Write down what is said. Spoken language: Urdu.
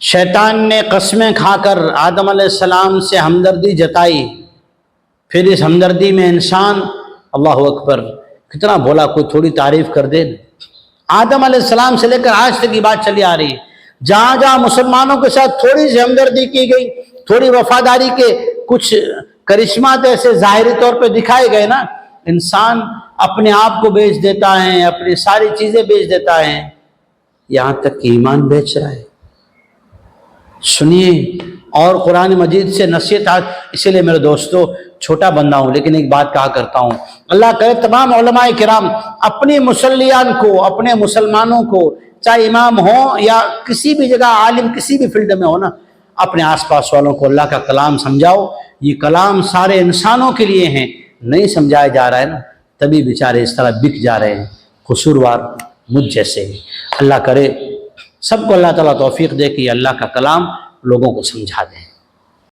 شیطان نے قسمیں کھا کر آدم علیہ السلام سے ہمدردی جتائی، پھر اس ہمدردی میں انسان، اللہ اکبر، کتنا بولا، کوئی تھوڑی تعریف کر دے۔ آدم علیہ السلام سے لے کر آج تک یہ بات چلی آ رہی ہے، جہاں جہاں مسلمانوں کے ساتھ تھوڑی سی ہمدردی کی گئی، تھوڑی وفاداری کے کچھ کرشمات ایسے ظاہری طور پہ دکھائے گئے نا، انسان اپنے آپ کو بیچ دیتا ہے، اپنی ساری چیزیں بیچ دیتا ہے، یہاں تک کہ ایمان بیچ رہا ہے۔ سنیے اور قرآن مجید سے نصیحت۔ اسی لیے میرے دوستو، چھوٹا بندہ ہوں لیکن ایک بات کہا کرتا ہوں، اللہ کرے تمام علماء کرام اپنی مسلیان کو، اپنے مسلمانوں کو، چاہے امام ہوں یا کسی بھی جگہ عالم کسی بھی فیلڈ میں ہو نا، اپنے آس پاس والوں کو اللہ کا کلام سمجھاؤ۔ یہ کلام سارے انسانوں کے لیے ہیں، نہیں سمجھایا جا رہا ہے نا، تبھی بیچارے اس طرح بک جا رہے ہیں، قصوروار مجھ جیسے ہی۔ اللہ کرے سب کو اللہ تعالیٰ توفیق دے کہ اللہ کا کلام لوگوں کو سمجھا دیں۔